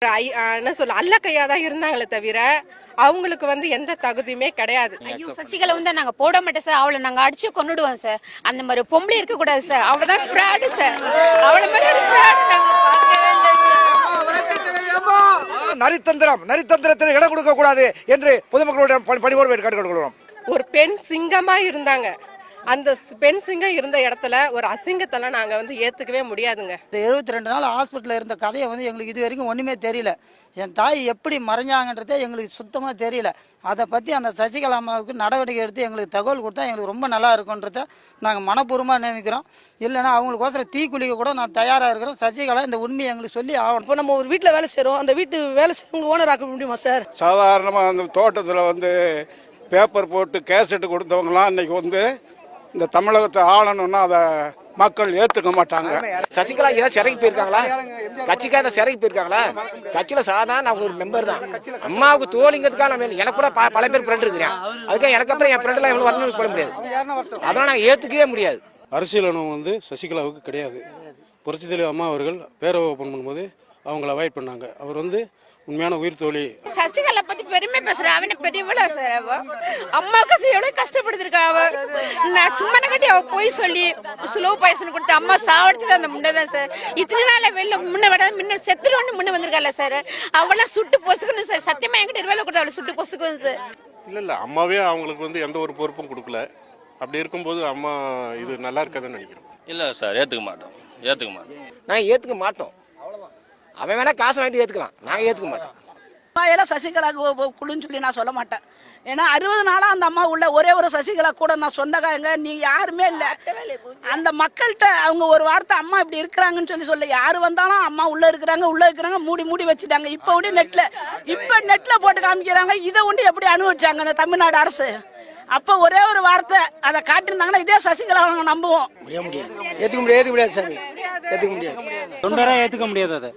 என்ன சொல்ல அல்ல கையா தான் இருந்தாங்களே தவிர அவங்களுக்கு வந்து எந்த தகுதியுமே கிடையாது. ஐயோ சசிகலா வந்து நாங்க போட மாட்டோம் சார், அவளை நாங்க அடிச்சு கொன்னுடுவோம் சார். அந்த மாதிரி பொம்பளை இருக்க கூடாது சார், அவதான் ஃப்ராடு சார். அவளை மாதிரி ஒரு ஃப்ராடு நாங்க பார்க்கவே இல்லை. நரித்தந்திரத்தில் இடம் கொடுக்க கூடாது என்று பொதுமக்களுடைய பணிவோடு கேட்டுக்கொள்கிறோம். ஒரு பெண் சிங்கமா இருந்தாங்க. அந்த பெண் சிங்கம் இருந்த இடத்துல ஒரு அசிங்கத்தெல்லாம் நாங்க வந்து ஏத்துக்கவே முடியாதுங்க. இந்த 72 நாள் ஹாஸ்பிட்டலில் இருந்த கதையை வந்து எங்களுக்கு இது வரைக்கும் ஒன்றுமே தெரியல. என் தாய் எப்படி மறைஞ்சாங்கன்றதே எங்களுக்கு சுத்தமாக தெரியல. அதை பற்றி அந்த சசிகலா அம்மாவுக்கு நடவடிக்கை எடுத்து எங்களுக்கு தகவல் கொடுத்தா எங்களுக்கு ரொம்ப நல்லா இருக்குன்றத நாங்கள் மனப்பூர்வமாக நினைக்கிறோம். இல்லைன்னா அவங்களுக்கோசரம் தீக்குளிக்க கூட நான் தயாராக இருக்கிறோம். சசிகலா இந்த உண்மையை எங்களுக்கு சொல்லி ஆகணும். இப்போ நம்ம ஒரு வீட்டில் வேலை செய்கிறோம், அந்த வீட்டு வேலை செய்யறவங்க ஓனர் ஆக்க முடியுமா சார்? சாதாரணமாக அந்த தோட்டத்தில் வந்து பேப்பர் போட்டு கேசட்டு கொடுத்தவங்களாம் இன்னைக்கு வந்து இந்த தமிழகத்தை ஆளணும்னா அதை மக்கள் ஏற்றுக்க மாட்டாங்க. சசிகலா ஏதாவது சிறைக்கு போயிருக்காங்களா? கட்சிக்காக சிறைக்கு போயிருக்காங்களா? கட்சியில சாதாரண அவங்க ஒரு மெம்பர் தான். அம்மாவுக்கு தோழிங்கிறதுக்காக நம்ம எனக்கு கூட பல பேர் ஃப்ரெண்ட் இருக்கிறேன். அதுக்காக எனக்கு அப்புறம் என் ஃப்ரெண்ட்லாம் இவ்வளோ வரணும்னு போட முடியாது. அதெல்லாம் நாங்கள் ஏற்றுக்கவே முடியாது. அரசியல் அனுபவம் வந்து சசிகலாவுக்கு கிடையாது. புரட்சித் தலைவர் அம்மா அவர்கள் பேரை ஓப்பன் பண்ணும்போது அவங்கள அவாய்ட் பண்ணாங்க. அவர் வந்து உண்மையான உயிர் தோழி. சசிகலா பத்தி பெருமை பேசுற அவனை பெரியவளா சார். அவ அம்மாவுக்கு எவ்வளவு கஷ்டப்படுத்திருக்கா. அவ நான் சும்மா கட்டி அவ போய் சொல்லி ஸ்லோ பாய்சன் கொடுத்து அம்மா சாவடிச்சது அந்த முன்னதான் சார். இத்தனை நாள் வெளில முன்ன விட முன்ன செத்துலன்னு முன்ன வந்திருக்கால சார். அவளை சுட்டு பொசுக்கணும் சார். சத்தியமா என்கிட்ட 20 கொடுத்து அவளை சுட்டு பொசுக்கணும் சார். இல்ல அம்மாவே அவங்களுக்கு வந்து எந்த ஒரு பொறுப்பும் கொடுக்கல. அப்படி இருக்கும்போது அம்மா இது நல்லா இருக்காதுன்னு நினைக்கிறோம். இல்ல சார், ஏத்துக்க மாட்டோம். நாங்கள் ஏற்றுக்க மாட்டோம். அவன் வேணா காசு வாங்கிட்டு ஏற்றுக்கலாம், நாங்கள் ஏற்றுக்க மாட்டோம். எல்லாம் சசிகலாவுக்கு குழுன்னு சொல்லி நான் சொல்ல மாட்டேன். ஏன்னா 60 நாளா அந்த அம்மா உள்ள ஒரே ஒரு சசிகலா கூட நான் சொந்தக்காரங்க நீ யாருமே இல்லை. அந்த மக்கள்கிட்ட அவங்க ஒரு வார்த்தை அம்மா இப்படி இருக்கிறாங்கன்னு சொல்ல யாரு வந்தாலும் அம்மா உள்ள இருக்கிறாங்க மூடி வச்சுட்டாங்க. இப்ப நெட்ல போட்டு காமிக்கிறாங்க. இதை உண்டு எப்படி அனுபவிச்சாங்க அந்த தமிழ்நாடு அரசு? அப்ப ஒரே ஒரு வார்த்தை அதை காட்டிருந்தாங்கன்னா இதே சசிகலா நம்புவோம். ஏற்றுக்க முடியாது சாமி, ஏற்றுக்க முடியாது. தொண்டரா ஏற்றுக்க முடியாது.